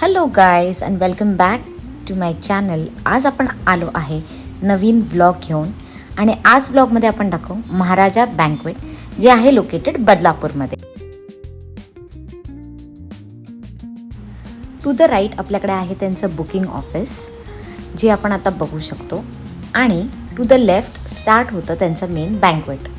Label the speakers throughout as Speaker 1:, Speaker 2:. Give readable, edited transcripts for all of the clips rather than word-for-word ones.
Speaker 1: Hello guys and welcome back to my channel. आज आपण आलो आहे नवीन ब्लॉग घेऊन आणि आज ब्लॉगमध्ये आपण दाखवू महाराजा बँक्वेट जे आहे लोकेटेड बदलापूरमध्ये. टू द राईट आपल्याकडे आहे त्यांचं बुकिंग ऑफिस जे आपण आता बघू शकतो आणि टू द लेफ्ट स्टार्ट होतं त्यांचं main banquet.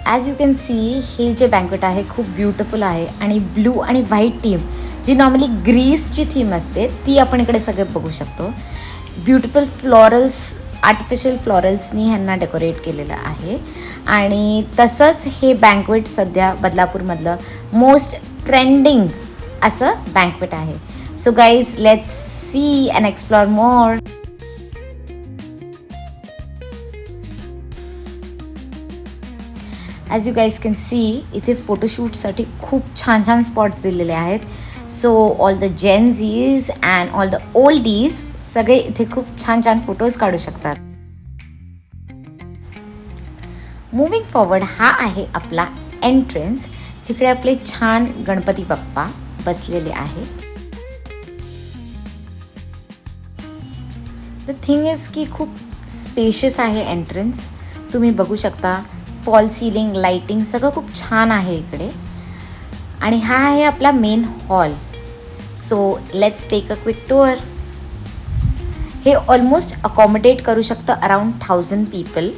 Speaker 1: As you can C हे जे बँक्वेट आहे खूप ब्युटिफुल आहे आणि ब्लू आणि व्हाईट थीम जी नॉर्मली ग्रीसची थीम असते ती आपण इकडे सगळे बघू शकतो. ब्युटिफुल फ्लॉरल्स आर्टिफिशियल फ्लॉरल्सनी ह्यांना डेकोरेट केलेलं आहे आणि तसंच हे बँक्वेट सध्या बदलापूरमधलं मोस्ट ट्रेंडिंग असं बँक्वेट आहे. So guys let's see and explore more. As you guys can see इथे फोटोशूटसाठी खूप छान छान स्पॉट्स दिलेले आहेत. So all the Gen Z's and all the oldies सगळे इथे खूप छान छान फोटोज काढू शकतात. मूव्हिंग फॉरवर्ड हा आहे आपला एंट्रन्स जिकडे आपले छान गणपती बाप्पा बसलेले आहेत. द थिंग इज की खूप स्पेशियस आहे एंट्रन्स. तुम्ही बघू शकता फॉल सिलिंग लाइटिंग सगळं खूप छान आहे इकडे आणि हा आहे आपला main hall. So let's take a quick tour. हे ऑलमोस्ट अकॉमोडेट करू शकतं अराउंड 1000 पीपल.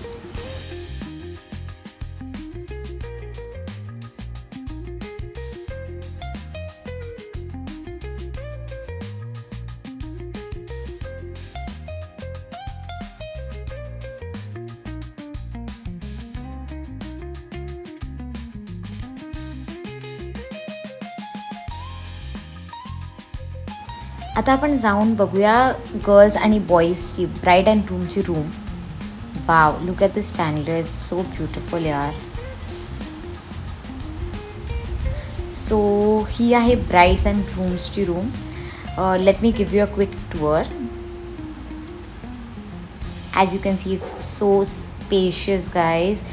Speaker 1: आता आपण जाऊन बघूया गर्ल्स आणि बॉईजची ब्राईड अँड ग्रूमची room. Wow, look at this standard, so beautiful यार. सो ही आहे ब्राईड्स अँड ग्रूम्सची room. Let me give you a quick tour. As you can see it's so spacious guys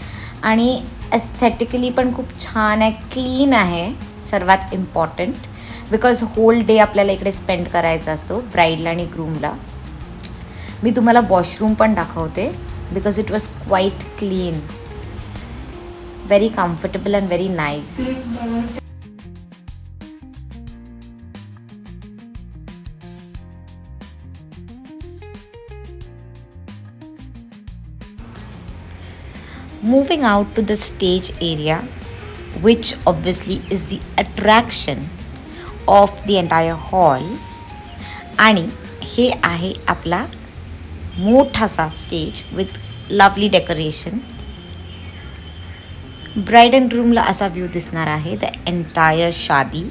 Speaker 1: आणि एस्थेटिकली पण खूप छान आहे, क्लीन आहे सर्वात इम्पॉर्टंट बिकॉज होल डे आपल्याला इकडे स्पेंड करायचा असतो ब्राईडला आणि ग्रूमला. मी तुम्हाला वॉशरूम पण दाखवते because it was quite clean, very comfortable and very nice. Moving out to the stage area, which obviously is the attraction of the entire hall. आणि हे आहे आपला मोठासा stage with lovely decoration. Bride and ग्रूमला असा view दिसणार आहे the entire shaadi.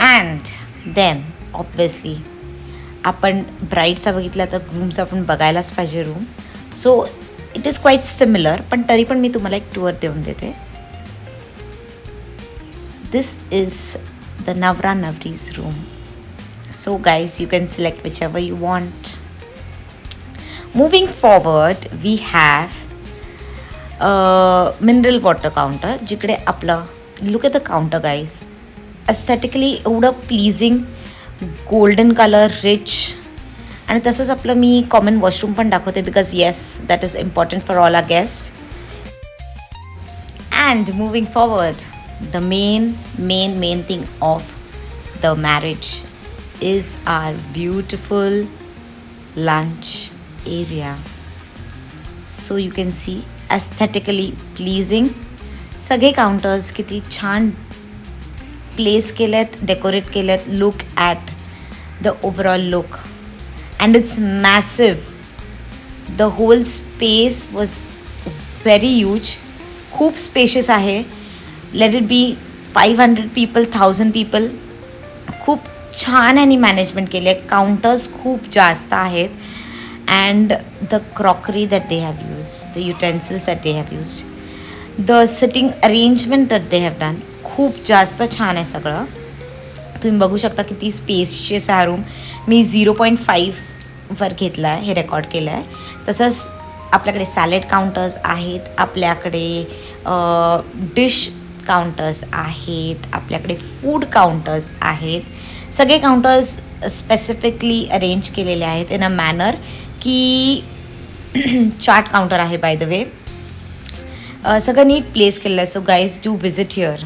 Speaker 1: And then obviously आपण ब्राईडचा बघितला तर ग्रूमचा पण बघायलाच पाहिजे room. So it is quite similar, पण तरी पण मी तुम्हाला एक टूअर देऊन देते. दिस इज द नवरा नवरीज room. So guys you can select whichever you want. Moving forward we have mineral water counter जिकडे आपलं look at the counter guys. Aesthetically एवढं प्लीजिंग गोल्डन कलर रिच आणि तसंच आपलं मी कॉमन वॉशरूम पण दाखवते because yes that is important for all our guest. And moving forward the main thing of the marriage is our beautiful lunch area. So you can see aesthetically pleasing सगळे counters किती छान place केलेत, decorate केलेत. Look at the overall look and it's massive. The whole space was very huge. खूप spacious आहे. Let it be 500 people 1000 people. खूप छान यांनी मॅनेजमेंट केली आहे. काउंटर्स खूप जास्त आहेत and the crockery that they have used, the utensils that they have used, the sitting arrangement that they have done खूप जास्त छान आहे सगळं. तुम्ही बघू शकता किती स्पेशियस हा रूम. मी 0.5 वर घेतला आहे, हे रेकॉर्ड केलं आहे. तसंच आपल्याकडे सॅलेड काउंटर्स आहेत, आपल्याकडे डिश काउंटर्स आहेत, आपल्याकडे फूड काउंटर्स आहेत. सगळे काउंटर्स स्पेसिफिकली अरेंज केलेले आहेत इन अ मॅनर की चार्ट काउंटर आहे बाय द वे. सगळं नीट प्लेस केलेलं आहे. So guys do visit here.